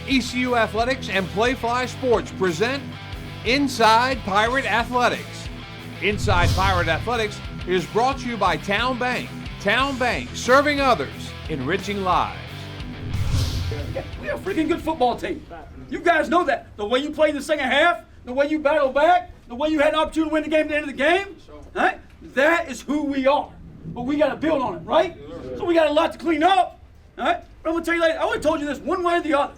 ECU Athletics and Playfly Sports present Inside Pirate Athletics. Inside Pirate Athletics is brought to you by Town Bank. Town Bank, serving others, enriching lives. We're a freaking good football team. You guys know that. The way you played in the second half, the way you battled back, the way you had an opportunity to win the game at the end of the game, right? That is who we are. But we got to build on it, right? So we got a lot to clean up, all right? But I'm going to tell you later, I already told you this one way or the other.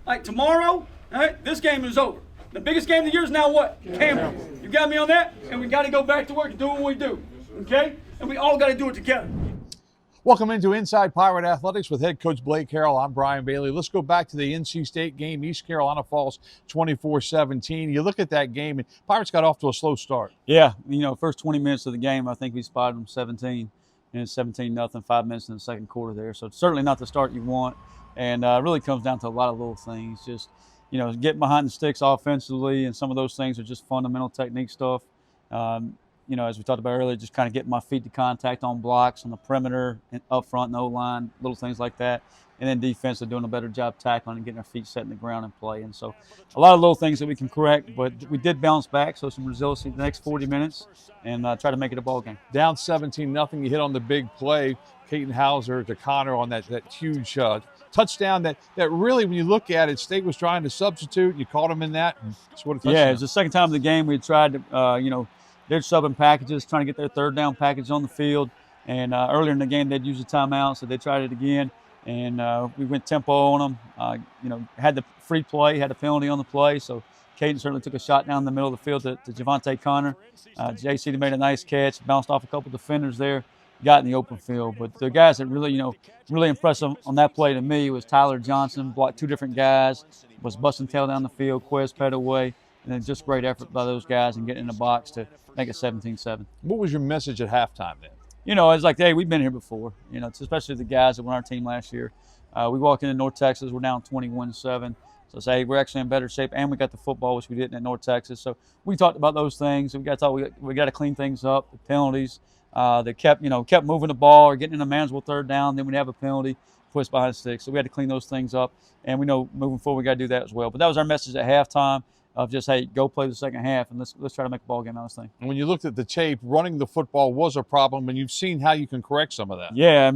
Like tomorrow, all right, this game is over. The biggest game of the year is now what? Campbell. You got me on that? And we got to go back to work and do what we do, okay? And we all got to do it together. Welcome into Inside Pirate Athletics with head coach Blake Carroll. I'm Brian Bailey. Let's go back to the NC State game. East Carolina falls 24-17. You look at that game, and Pirates got off to a slow start. Yeah, first 20 minutes of the game, I think we spotted them 17, and it's 17-0, 5 minutes in the second quarter there. So it's certainly not the start you want, and it really comes down to a lot of little things. Just, getting behind the sticks offensively, and some of those things are just fundamental technique stuff. As we talked about earlier, just kind of getting my feet to contact on blocks on the perimeter and up front and O-line, little things like that. And then defense are doing a better job tackling and getting our feet set in the ground and playing. So a lot of little things that we can correct, but we did bounce back, so some resiliency the next 40 minutes and try to make it a ball game. Down 17-0, you hit on the big play, Caton Hauser to Connor on that huge touchdown that really, when you look at it, State was trying to substitute. You caught him in that and scored a touchdown. Yeah, it was the second time of the game we had tried to, they're subbing packages, trying to get their third down package on the field. And earlier in the game, they'd used a timeout, so they tried it again. And we went tempo on them. Had the free play, had a penalty on the play. So Caden certainly took a shot down the middle of the field to Javante Connor. JC made a nice catch, bounced off a couple defenders there, got in the open field. But the guys that really, really impressed on that play to me was Tyler Johnson, blocked two different guys, was busting tail down the field, Quez ped away. And then just great effort by those guys and getting in the box to make it 17-7. What was your message at halftime then? It's like, hey, we've been here before. Especially the guys that won our team last year. We walk into North Texas, we're down 21-7. So say we're actually in better shape, and we got the football, which we didn't at North Texas. So we talked about those things. We got to clean things up. The penalties, they kept moving the ball or getting in a manageable third down. Then we'd have a penalty, push behind the sticks. So we had to clean those things up, and we know moving forward we got to do that as well. But that was our message at halftime. Of just, hey, go play the second half, and let's try to make a ball game out of this thing. And when you looked at the tape, running the football was a problem, and you've seen how you can correct some of that. Yeah,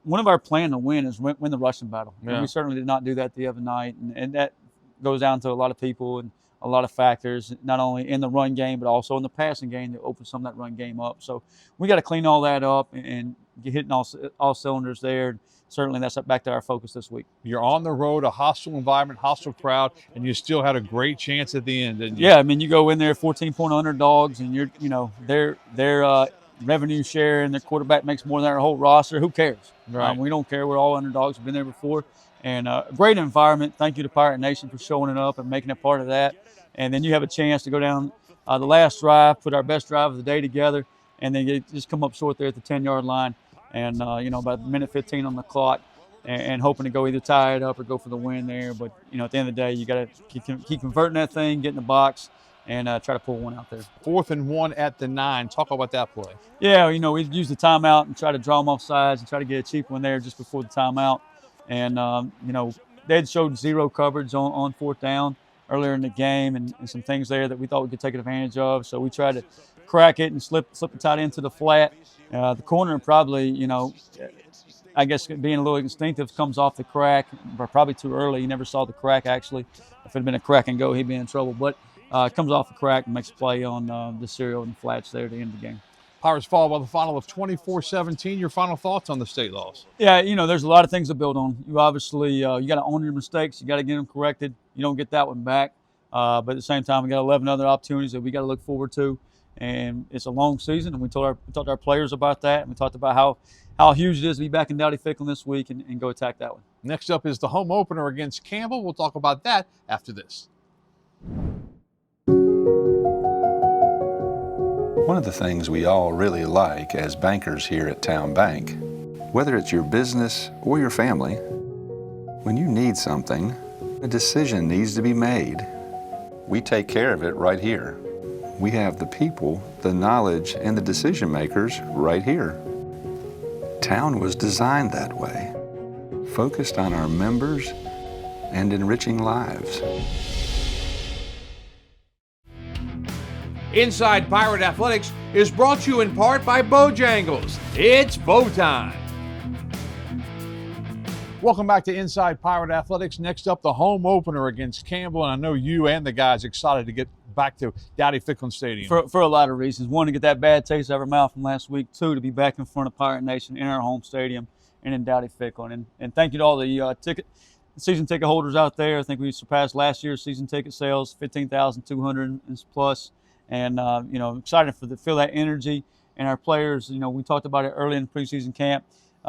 one of our plan to win is win the rushing battle. Yeah. And we certainly did not do that the other night, and that goes down to a lot of people and a lot of factors, not only in the run game, but also in the passing game to open some of that run game up. So we got to clean all that up and get hitting all cylinders there. Certainly that's back to our focus this week. You're on the road, a hostile environment, hostile crowd, and you still had a great chance at the end, didn't you? Yeah, you go in there 14-point underdogs, and their revenue share and their quarterback makes more than our whole roster. Who cares? Right. We don't care. We're all underdogs. We've been there before. And great environment. Thank you to Pirate Nation for showing it up and making it part of that. And then you have a chance to go down the last drive, put our best drive of the day together, and then you just come up short there at the 10-yard line. And, about a minute 15 on the clock and hoping to go either tie it up or go for the win there. But, at the end of the day, you got to keep converting that thing, get in the box, and try to pull one out there. 4th and 1 at the 9. Talk about that play. Yeah, we'd use the timeout and try to draw them off sides and try to get a cheap one there just before the timeout. And, they had showed zero coverage on 4th down earlier in the game and some things there that we thought we could take advantage of. So we tried to crack it and slip the tight end to the flat. The corner probably, I guess being a little instinctive, comes off the crack, but probably too early. He never saw the crack, actually. If it had been a crack and go, he'd be in trouble. But it comes off the crack and makes a play on the serial and flats there at the end of the game. Pirates fall by the final of 24-17. Your final thoughts on the state loss? Yeah, there's a lot of things to build on. You obviously, you got to own your mistakes. You got to get them corrected. You don't get that one back. But at the same time, we got 11 other opportunities that we got to look forward to. And it's a long season, and we talked to our players about that, and we talked about how huge it is to be back in Dowdy-Ficklin this week and go attack that one. Next up is the home opener against Campbell. We'll talk about that after this. One of the things we all really like as bankers here at Town Bank, whether it's your business or your family, when you need something, a decision needs to be made. We take care of it right here. We have the people, the knowledge, and the decision makers right here. Town was designed that way, focused on our members and enriching lives. Inside Pirate Athletics is brought to you in part by Bojangles. It's Bo time. Welcome back to Inside Pirate Athletics. Next up, the home opener against Campbell, and I know you and the guys are excited to get back to Dowdy-Ficklen Stadium. For a lot of reasons. One, to get that bad taste out of our mouth from last week. Two, to be back in front of Pirate Nation in our home stadium and in Dowdy-Ficklen. And thank you to all the season ticket holders out there. I think we surpassed last year's season ticket sales, 15,200 plus. And, excited to feel that energy. And our players, we talked about it early in the preseason camp.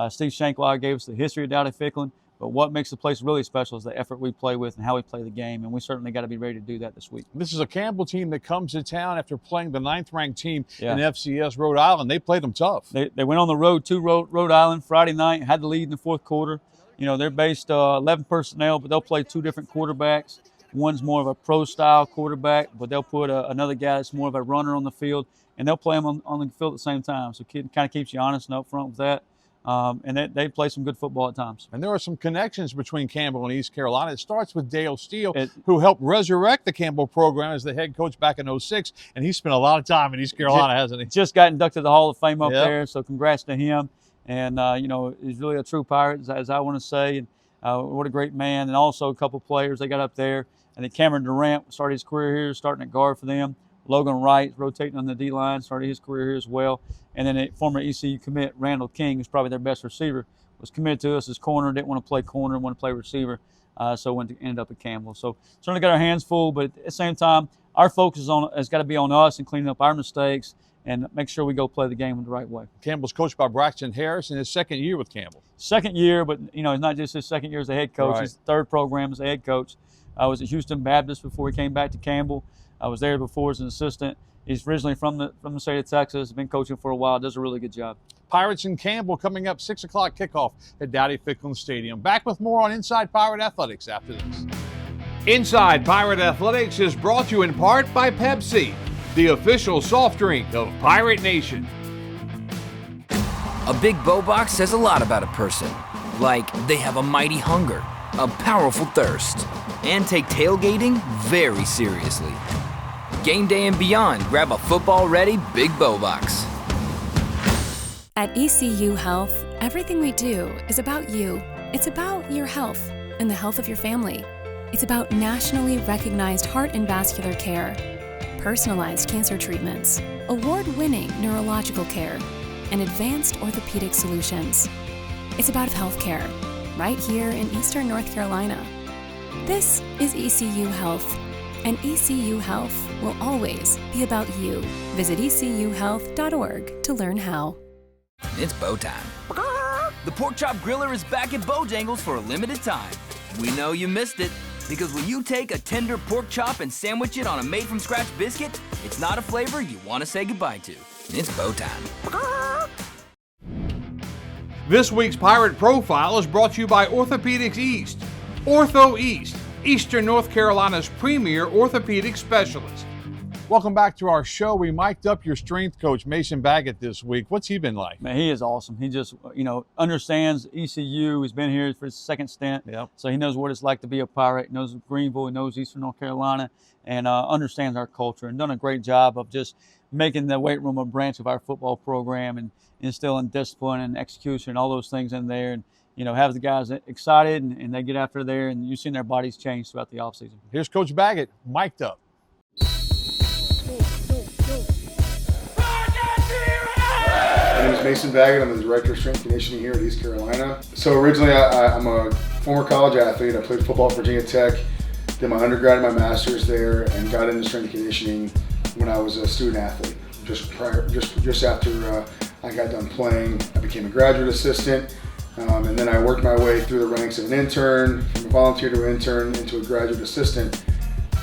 Steve Shankweiler gave us the history of Dowdy-Ficklen. But what makes the place really special is the effort we play with and how we play the game. And we certainly got to be ready to do that this week. This is a Campbell team that comes to town after playing the 9th-ranked team in FCS Rhode Island. They played them tough. They went on the road to Rhode Island Friday night, had the lead in the fourth quarter. They're based 11 personnel, but they'll play two different quarterbacks. One's more of a pro-style quarterback, but they'll put another guy that's more of a runner on the field, and they'll play them on the field at the same time. So it kind of keeps you honest and up front with that. And they play some good football at times. And there are some connections between Campbell and East Carolina. It starts with Dale Steele, who helped resurrect the Campbell program as the head coach back in '06, and he spent a lot of time in East Carolina, hasn't he? Just got inducted to the Hall of Fame up there, so congrats to him. And, he's really a true Pirate, as I want to say. And what a great man. And also a couple players they got up there. And then Cameron Durant started his career here, starting at guard for them. Logan Wright rotating on the D-line, started his career here as well. And then a former ECU commit, Randall King, who's probably their best receiver, was committed to us as corner, didn't want to play corner, wanted to play receiver, so ended up at Campbell. So certainly got our hands full, but at the same time, our focus has got to be on us and cleaning up our mistakes and make sure we go play the game in the right way. Campbell's coached by Braxton Harris in his second year with Campbell. Second year, but, it's not just his second year as a head coach. Right. His third program as a head coach. I was at Houston Baptist before he came back to Campbell. I was there before as an assistant. He's originally from the state of Texas, been coaching for a while, does a really good job. Pirates and Campbell coming up 6 o'clock kickoff at Dowdy-Ficklen Stadium. Back with more on Inside Pirate Athletics after this. Inside Pirate Athletics is brought to you in part by Pepsi, the official soft drink of Pirate Nation. A big bow box says a lot about a person. Like they have a mighty hunger, a powerful thirst, and take tailgating very seriously. Game day and beyond, grab a football-ready Big Bow Box. At ECU Health, everything we do is about you. It's about your health and the health of your family. It's about nationally recognized heart and vascular care, personalized cancer treatments, award-winning neurological care, and advanced orthopedic solutions. It's about healthcare, right here in Eastern North Carolina. This is ECU Health, and ECU Health will always be about you. Visit ecuhealth.org to learn how. It's bow time. The Pork Chop Griller is back at Bojangles for a limited time. We know you missed it, because when you take a tender pork chop and sandwich it on a made-from-scratch biscuit, it's not a flavor you want to say goodbye to. It's bow time. This week's Pirate Profile is brought to you by Orthopedics East. Ortho East, Eastern North Carolina's premier orthopedic specialist. Welcome back to our show. We mic'd up your strength coach, Mason Baggett, this week. What's he been like? Man, he is awesome. He just, understands ECU. He's been here for his second stint. Yep. So he knows what it's like to be a Pirate. He knows Greenville. He knows Eastern North Carolina and understands our culture and done a great job of just making the weight room a branch of our football program and instilling discipline and execution, all those things in there. And, have the guys excited and they get after there, and you've seen their bodies change throughout the offseason. Here's Coach Baggett, mic'd up. My name is Mason Baggett. I'm the Director of Strength and Conditioning here at East Carolina. So originally I'm a former college athlete. I played football at Virginia Tech, did my undergrad and my master's there, and got into strength and conditioning when I was a student athlete. Just after I got done playing, I became a graduate assistant, and then I worked my way through the ranks of an intern, from a volunteer to an intern into a graduate assistant.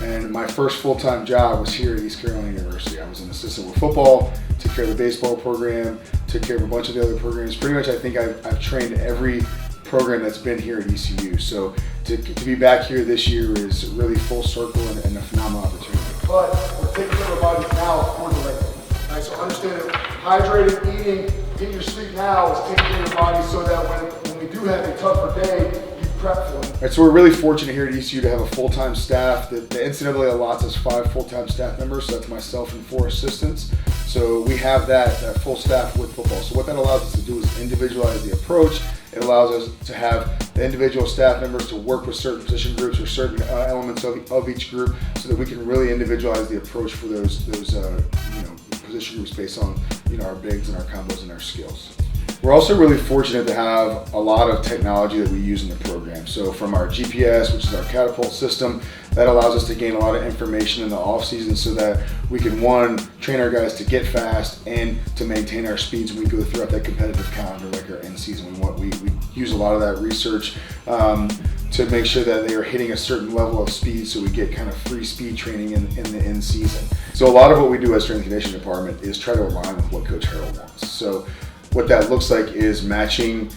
And my first full-time job was here at East Carolina University. I was an assistant with football, took care of the baseball program, took care of a bunch of the other programs. Pretty much I think I've trained every program that's been here at ECU. So to be back here this year is really full circle and a phenomenal opportunity. But we're taking care of our bodies now for the later. Right, so understand that hydrating, eating, getting your sleep now is taking care of your body so that when we do have a tougher day, prep for them. Right, so we're really fortunate here at ECU to have a full-time staff. The NCAA allots us 5 full-time staff members, so that's myself and 4 assistants. So we have that full staff with football. So what that allows us to do is individualize the approach. It allows us to have the individual staff members to work with certain position groups or certain elements of each group, so that we can really individualize the approach for those position groups based on our bigs and our combos and our skills. We're also really fortunate to have a lot of technology that we use in the program. So from our GPS, which is our catapult system, that allows us to gain a lot of information in the off season so that we can, one, train our guys to get fast and to maintain our speeds when we go throughout that competitive calendar like our end season. We use a lot of that research to make sure that they are hitting a certain level of speed, so we get kind of free speed training in the end season. So a lot of what we do as strength and conditioning department is try to align with what Coach Harrell wants. So what that looks like is matching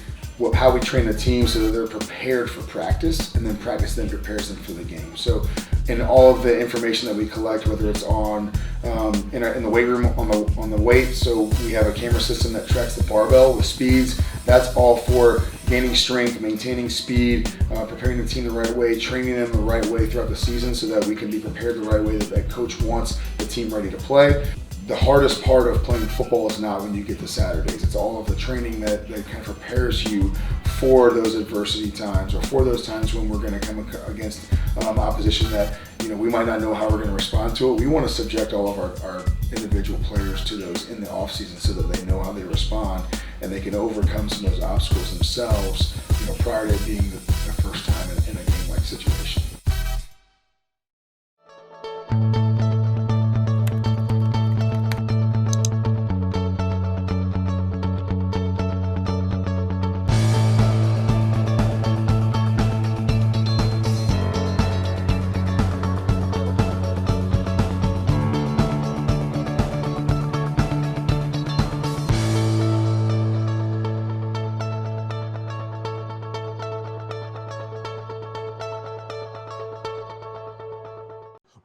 how we train the team so that they're prepared for practice, and then practice then prepares them for the game. So in all of the information that we collect, whether it's on in the weight room on the weight, so we have a camera system that tracks the barbell with speeds. That's all for gaining strength, maintaining speed, preparing the team the right way, training them the right way throughout the season so that we can be prepared the right way that coach wants the team ready to play. The hardest part of playing football is not when you get to Saturdays. It's all of the training that kind of prepares you for those adversity times, or for those times when we're going to come against opposition that we might not know how we're going to respond to it. We want to subject all of our individual players to those in the off season so that they know how they respond and they can overcome some of those obstacles themselves, prior to it being the first time in a game-like situation.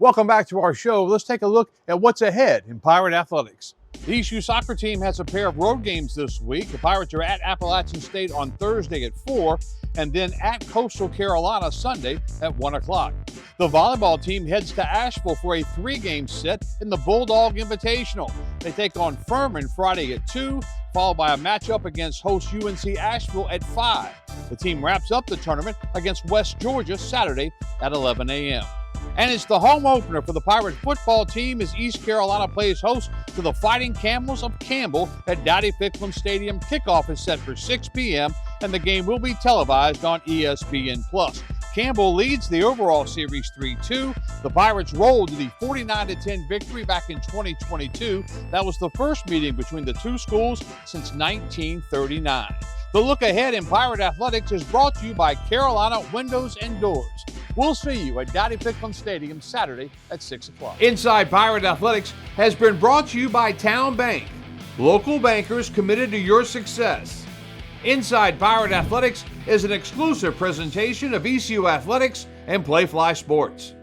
Welcome back to our show. Let's take a look at what's ahead in Pirate Athletics. The ECU soccer team has a pair of road games this week. The Pirates are at Appalachian State on Thursday at 4, and then at Coastal Carolina Sunday at 1 o'clock. The volleyball team heads to Asheville for a 3-game set in the Bulldog Invitational. They take on Furman Friday at 2, followed by a matchup against host UNC Asheville at 5. The team wraps up the tournament against West Georgia Saturday at 11 a.m. And it's the home opener for the Pirate football team as East Carolina plays host to the Fighting Camels of Campbell at Dowdy-Ficklen Stadium. Kickoff is set for 6 p.m. and the game will be televised on ESPN+. Campbell leads the overall series 3-2. The Pirates rolled to the 49-10 victory back in 2022. That was the first meeting between the two schools since 1939. The look ahead in Pirate Athletics is brought to you by Carolina Windows and Doors. We'll see you at Dowdy-Ficklen Stadium Saturday at 6 o'clock. Inside Pirate Athletics has been brought to you by Town Bank. Local bankers committed to your success. Inside Pirate Athletics is an exclusive presentation of ECU Athletics and Playfly Sports.